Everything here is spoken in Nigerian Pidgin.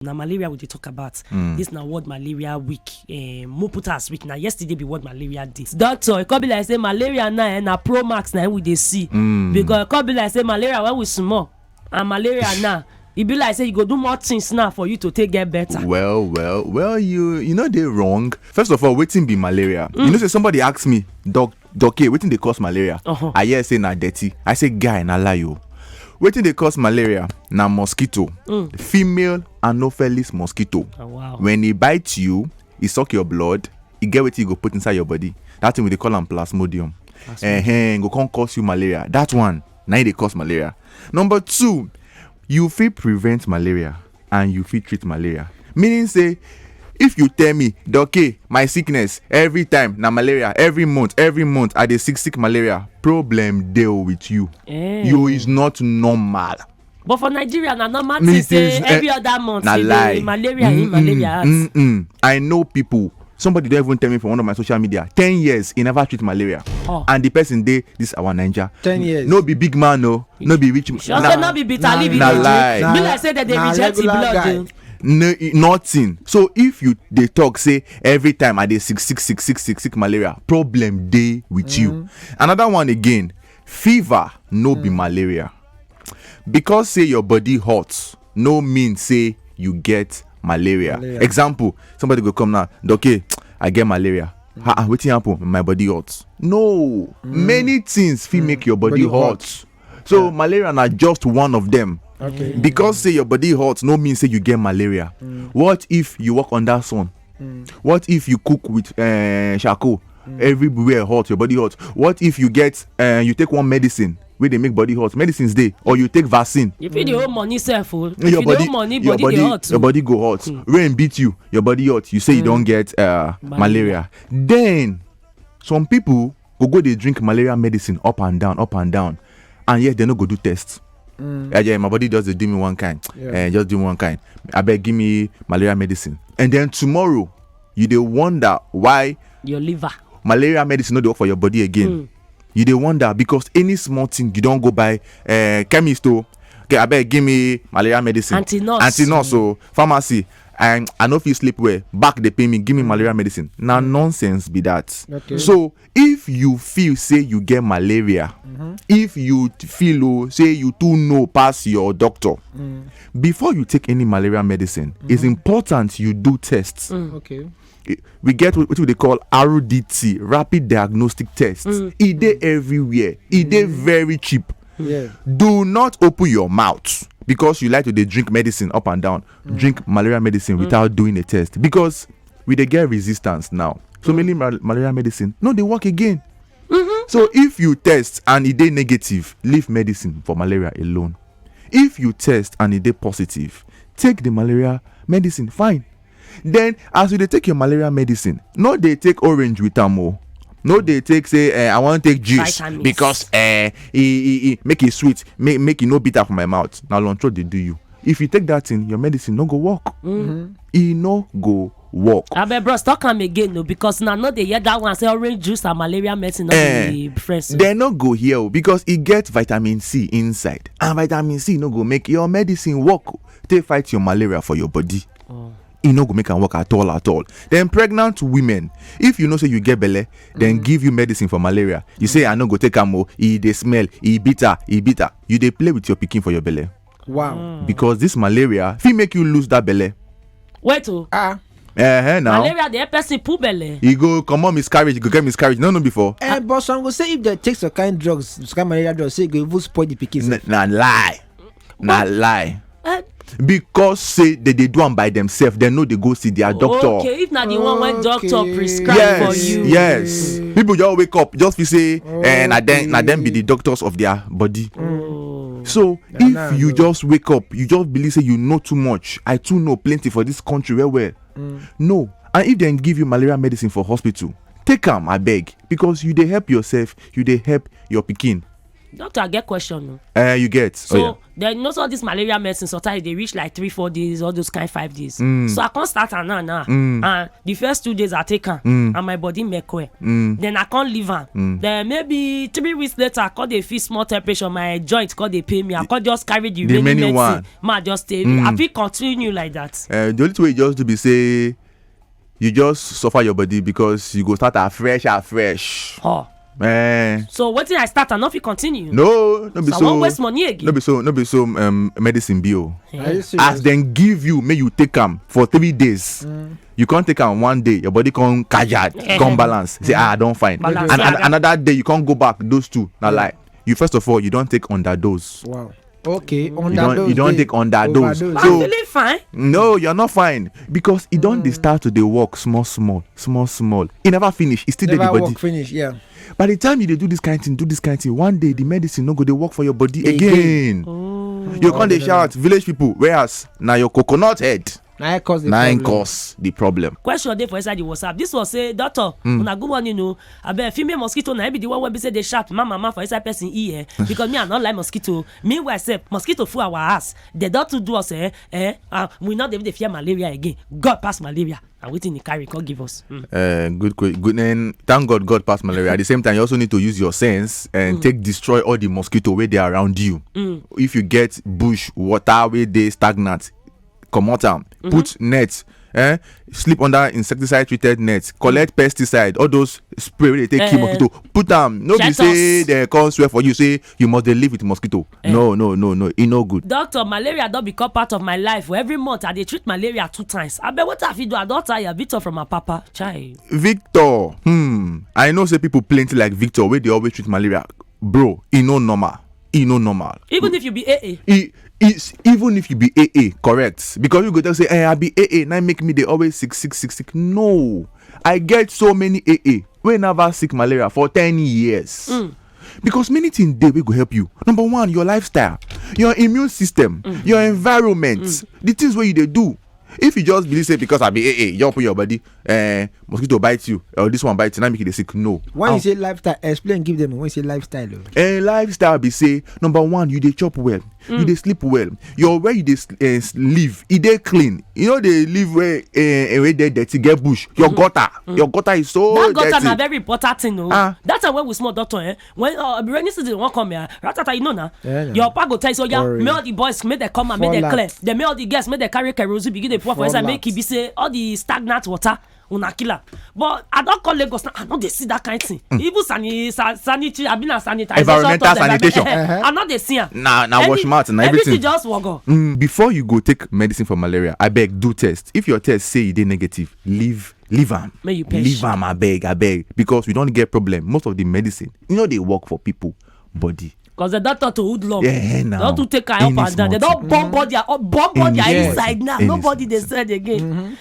Now malaria we dey talk about. This na World Malaria Week. Mo put as week. Now yesterday be World Malaria Day. Doctor, it could be like say malaria now na Pro Max now we dey see. Because it could be like say malaria when we small and malaria now. It be like say you go do more things now for you to take get better. Well, you know they wrong. First of all, wetin be malaria? You know, say somebody asked me, Doc, wetin dey cause malaria? I hear say na dirty. I say, guy, na lie yo. Wetin dey cause malaria? Na mosquito. Female Anopheles mosquito. Oh, wow. When e bite you, e suck your blood, e get wetin you go put inside your body. That thing we dey call am plasmodium. Go come cause you malaria. That one, na e dey cause malaria. Number 2, you fit prevent malaria and you fit treat malaria. Meaning say, if you tell me, okay, my sickness every time na malaria, every month I dey sick malaria, problem deal with you. You is not normal. But for Nigeria, na normal thing say every other month na lie. Malaria. I know people. Somebody don't even tell me from one of my social media. 10 years he never treat malaria, and the person dey this our Naija. 10 years. No be big man, no be rich man. Sure, no be bitter leaf. Na lie. Be like say that they reject the blood. No, nothing. So if you dey talk say every time I dey sick malaria, problem dey with you. Another one again, fever no be malaria. Because say your body hot no mean say you get malaria. Example, somebody go come now, okay, I get malaria. Wetin happen? My body hot. No, many things fit make your body hot. So malaria na just one of them. Okay. Because say your body hot no mean say you get malaria. What if you walk under sun? What if you cook with charcoal? Everywhere hot, your body hot. What if you get you take one medicine wey dey make body hot? Medicines dey, or you take vaccine. If you dey owe money sef o. If your you dey owe money, body dey hot. Your body go hot. Rain beat you, your body hot. You say you don't get malaria. Then some people go dey drink malaria medicine up and down, and yet they no go do tests. Yeah, my body just do me one kind. Just do me one kind. I beg, give me malaria medicine. And then tomorrow, you dey wonder why your liver malaria medicine no dey work for your body again. You dey wonder because any small thing you don't go buy chemist. Okay, I beg, give me malaria medicine. Anti-nurse, so pharmacy. And I know if you sleep well, back they pay me, give me malaria medicine. Now nonsense be that. Okay. So if you feel say you get malaria, if you feel say you too know pass your doctor, before you take any malaria medicine, it's important you do tests. Okay. We get what they call RDT, rapid diagnostic tests. It dey everywhere. It dey very cheap. Yeah. Do not open your mouth because you like to dey drink medicine up and down. Drink malaria medicine without doing a test, because we dey get resistance now. So many malaria medicine no dey work again. So if you test and it dey negative, leave medicine for malaria alone. If you test and it dey positive, take the malaria medicine, fine. Then as you dey take your malaria medicine, no dey take orange with am o. No dey take say I wan take juice Vitamins. because e make it sweet, make it no bitter for my mouth. Na lunch dey do you. If you take that thing, your medicine no go work. E no go work. Abeg bros, talk am again no, because na no dey hear that one say orange juice and malaria medicine no be friends. They no go here because e get vitamin C inside, and vitamin C no go make your medicine work take fight your malaria for your body. E no go make am work at all. Then pregnant women, if you know say you get belle, then give you medicine for malaria. You say I no go take am o, e dey smell, e bitter. You dey play with your pikin for your belle. Wow. Because this malaria fit make you lose that belle. Wait o. Now Malaria dey help person pull belle. you go comot miscarriage, you go get miscarriage. No before. But some go say if they take some kind drugs, some kind malaria drugs, say e go even spoil the pikin. Na lie. Because say they do am by themselves, they know they go see their doctor. Okay, if na the one when doctor prescribe for you. Yes. People just wake up, just feel say na them be the doctors of their body. So if you just wake up, you just believe say you know too much. I too know plenty for this country well. No. And if they give you malaria medicine for hospital, take am, I beg, because you dey help yourself, you dey help your pikin. Doctor, I get question. You get. So then all this malaria medicine sometimes they reach like 3-4 days, all those kind 5 days. So I can't start now. And the first 2 days I take her and my body make way. Then I can't leave her. Then maybe 3 weeks later I can't feel small temperature, my joint can't they pay me. I can't just carry the remaining medicine. Ma just stay. I feel continue like that. The only way you just to be say you just suffer your body because you go start afresh. Oh. So what did I start and not fit continue? No be so. I so. won't waste money again. No be so. Medicine bio. Yeah. As then give you, may you take them for 3 days. You can't take them one day. Your body can't can't balance. Say I don't find. And another day you can't go back. Those two. Now like you first of all you don't take underdose. Wow. Okay, you don't take underdose. So I'm feeling fine. No, you're not fine because it don't they start to they work small. It never finish. It still never the body. work finish. Yeah. By the time you do this kind of thing, one day the medicine no go they work for your body again. You can't they shout village people. Whereas now your coconut head. Nine cause the problem. Question day for inside the WhatsApp. This was say, doctor, una good one, I bet female mosquito na be the one where be say they sharp mama for inside person ear because me I not like mosquito. Meanwhile, say mosquito full our ass. They don't do us we not even fear malaria again. God pass malaria. And waiting the carry can't give us. Good. And thank God pass malaria. At the same time, you also need to use your sense and destroy all the mosquito where they are around you. If you get bush water where they stagnant. Come out put nets, sleep under insecticide treated nets, collect pesticide, all those spray where they take kill mosquito, put them. No be say they can't swear for you, say you must live with mosquito. No, it no good. Doctor, malaria don't become part of my life. Every month I dey treat malaria 2 times. I bet what I do, I don't tire Victor from my papa. Chai. Victor, I know say people plenty like Victor where they always treat malaria. Bro, it no normal. Even if you be AA. Even if you be AA, correct? Because you go to say, I be AA, now make me they always sick. No, I get so many AA. We never sick malaria for 10 years. Because many things they will go help you. Number 1, your lifestyle, your immune system, your environment, the things where you they do. If you just believe say because I be AA, you open your body, mosquito bites you, or this one bites you, now make it sick. No. When you say lifestyle, explain, give them when you say lifestyle. Lifestyle be say, number 1, you they chop well, you they sleep well, your where you they live, it they clean. You know they live where they dirty, get bush. Your gutter is so that dirty. gutter na very important thing. That's when we small doctor. When rainy season won't come here, Ratata, you know now. Your pa go tell you, so yeah, may all the boys make they come and make they clear. They may all the guests make they carry kerosene, begin they pour for inside, make it be say all the stagnant water. Una killer. But I don't call Lagos now. I know they see that kind of thing. Even sanitary, I've been a sanitization. Environmental sanitation. I know they see her. Now wash mouth and everything. Just walk. Before you go take medicine for malaria, I beg do test. If your test say it negative, leave am. Leave am, I beg. Because we don't get problem. Most of the medicine, they work for people body. Because the doctor to hoodlum. Yeah, now. Don't to take her up and down. They don't bomb body inside now. Nobody they said again.